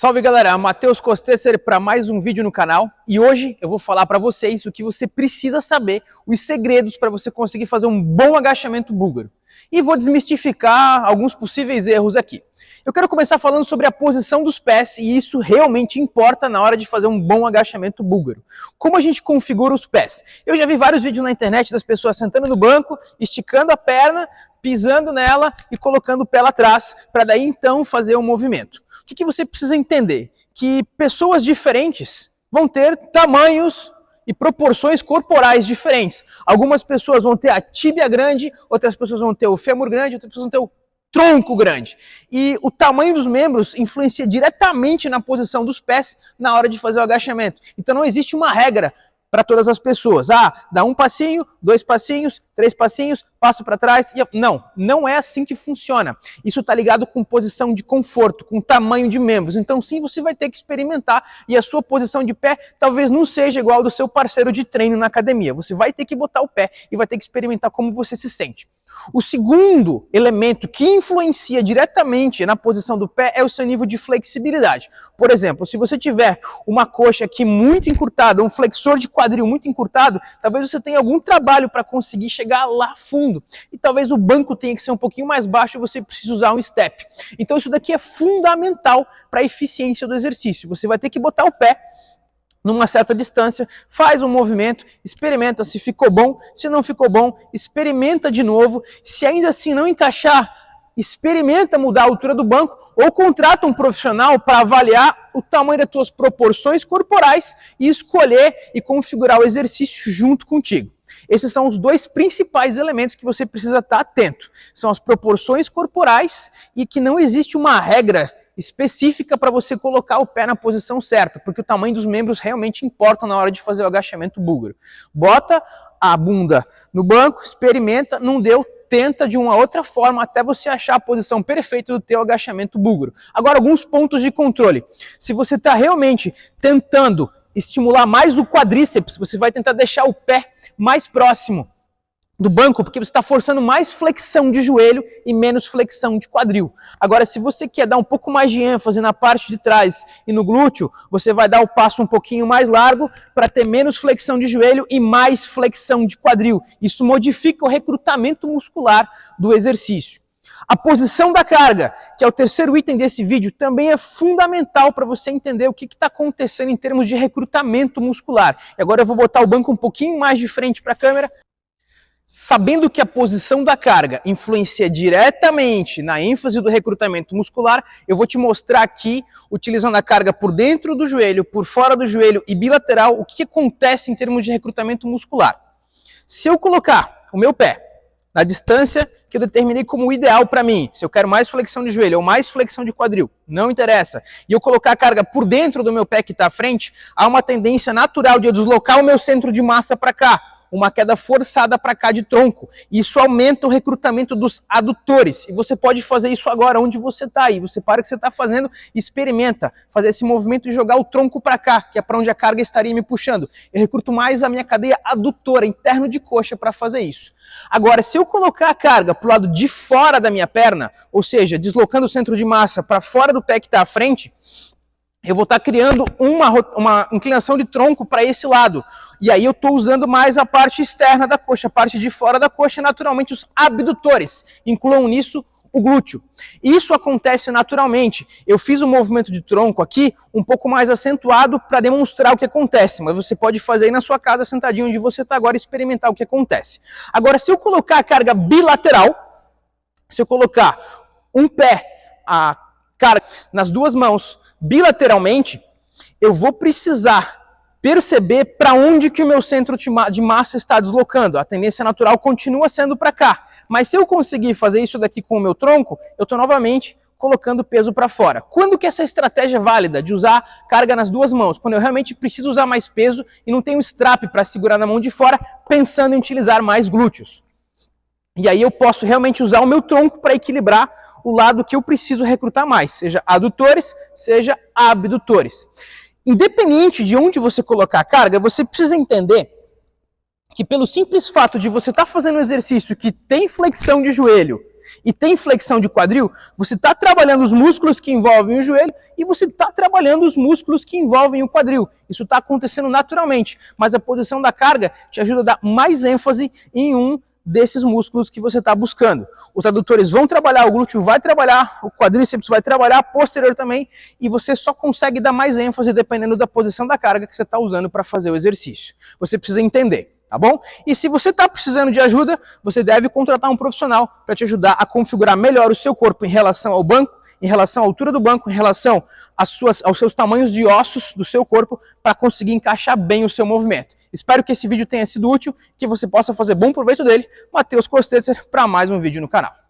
Salve galera, Matheus Costetzer para mais um vídeo no canal e hoje eu vou falar para vocês o que você precisa saber, os segredos para você conseguir fazer um bom agachamento búlgaro. E vou desmistificar alguns possíveis erros aqui. Eu quero começar falando sobre a posição dos pés e isso realmente importa na hora de fazer um bom agachamento búlgaro. Como a gente configura os pés? Eu já vi vários vídeos na internet das pessoas sentando no banco, esticando a perna, pisando nela e colocando o pé lá atrás para daí então fazer um movimento. O que você precisa entender? Que pessoas diferentes vão ter tamanhos e proporções corporais diferentes. Algumas pessoas vão ter a tíbia grande, outras pessoas vão ter o fêmur grande, outras pessoas vão ter o tronco grande. E o tamanho dos membros influencia diretamente na posição dos pés na hora de fazer o agachamento. Então não existe uma regra para todas as pessoas. Dá um passinho, 2 passinhos, 3 passinhos, passo para trás. Não é assim que funciona. Isso está ligado com posição de conforto, com tamanho de membros. Então sim, você vai ter que experimentar e a sua posição de pé talvez não seja igual ao do seu parceiro de treino na academia. Você vai ter que botar o pé e vai ter que experimentar como você se sente. O segundo elemento que influencia diretamente na posição do pé é o seu nível de flexibilidade. Por exemplo, se você tiver uma coxa aqui muito encurtada, um flexor de quadril muito encurtado, talvez você tenha algum trabalho para conseguir chegar lá fundo. E talvez o banco tenha que ser um pouquinho mais baixo e você precisa usar um step. Então isso daqui é fundamental para a eficiência do exercício. Você vai ter que botar o pé numa certa distância, faz um movimento, experimenta se ficou bom, se não ficou bom, experimenta de novo, se ainda assim não encaixar, experimenta mudar a altura do banco ou contrata um profissional para avaliar o tamanho das tuas proporções corporais e escolher e configurar o exercício junto contigo. Esses são os dois principais elementos que você precisa estar atento. São as proporções corporais e que não existe uma regra específica para você colocar o pé na posição certa, porque o tamanho dos membros realmente importa na hora de fazer o agachamento búlgaro. Bota a bunda no banco, experimenta, não deu, tenta de uma outra forma até você achar a posição perfeita do teu agachamento búlgaro. Agora, alguns pontos de controle. Se você está realmente tentando estimular mais o quadríceps, você vai tentar deixar o pé mais próximo do banco, porque você está forçando mais flexão de joelho e menos flexão de quadril. Agora, se você quer dar um pouco mais de ênfase na parte de trás e no glúteo, você vai dar o passo um pouquinho mais largo para ter menos flexão de joelho e mais flexão de quadril. Isso modifica o recrutamento muscular do exercício. A posição da carga, que é o terceiro item desse vídeo, também é fundamental para você entender o que está acontecendo em termos de recrutamento muscular. E agora eu vou botar o banco um pouquinho mais de frente para a câmera. Sabendo que a posição da carga influencia diretamente na ênfase do recrutamento muscular, eu vou te mostrar aqui, utilizando a carga por dentro do joelho, por fora do joelho e bilateral, o que acontece em termos de recrutamento muscular. Se eu colocar o meu pé na distância que eu determinei como ideal para mim, se eu quero mais flexão de joelho ou mais flexão de quadril, não interessa, e eu colocar a carga por dentro do meu pé que está à frente, há uma tendência natural de eu deslocar o meu centro de massa para cá, uma queda forçada para cá de tronco. Isso aumenta o recrutamento dos adutores. E você pode fazer isso agora onde você está aí. Você para o que você está fazendo e experimenta fazer esse movimento e jogar o tronco para cá, que é para onde a carga estaria me puxando. Eu recruto mais a minha cadeia adutora, interno de coxa, para fazer isso. Agora, se eu colocar a carga para o lado de fora da minha perna, ou seja, deslocando o centro de massa para fora do pé que está à frente, eu vou estar criando uma inclinação de tronco para esse lado. E aí eu estou usando mais a parte externa da coxa, a parte de fora da coxa, naturalmente os abdutores. Incluam nisso o glúteo. Isso acontece naturalmente. Eu fiz um movimento de tronco aqui um pouco mais acentuado para demonstrar o que acontece. Mas você pode fazer aí na sua casa, sentadinho onde você está agora, experimentar o que acontece. Agora, se eu colocar a carga bilateral, se eu colocar um pé, a carga nas duas mãos, bilateralmente, eu vou precisar perceber para onde que o meu centro de massa está deslocando. A tendência natural continua sendo para cá. Mas se eu conseguir fazer isso daqui com o meu tronco, eu estou novamente colocando peso para fora. Quando que essa estratégia é válida de usar carga nas duas mãos? Quando eu realmente preciso usar mais peso e não tenho strap para segurar na mão de fora, pensando em utilizar mais glúteos. E aí eu posso realmente usar o meu tronco para equilibrar o lado que eu preciso recrutar mais, seja adutores, seja abdutores. Independente de onde você colocar a carga, você precisa entender que pelo simples fato de você estar fazendo um exercício que tem flexão de joelho e tem flexão de quadril, você está trabalhando os músculos que envolvem o joelho e você está trabalhando os músculos que envolvem o quadril. Isso está acontecendo naturalmente, mas a posição da carga te ajuda a dar mais ênfase em um desses músculos que você está buscando. Os adutores vão trabalhar, o glúteo vai trabalhar, o quadríceps vai trabalhar, posterior também, e você só consegue dar mais ênfase dependendo da posição da carga que você está usando para fazer o exercício. Você precisa entender, tá bom? E se você está precisando de ajuda, você deve contratar um profissional para te ajudar a configurar melhor o seu corpo em relação ao banco, em relação à altura do banco, em relação aos seus tamanhos de ossos do seu corpo, para conseguir encaixar bem o seu movimento. Espero que esse vídeo tenha sido útil, que você possa fazer bom proveito dele. Matheus Kostetzer para mais um vídeo no canal.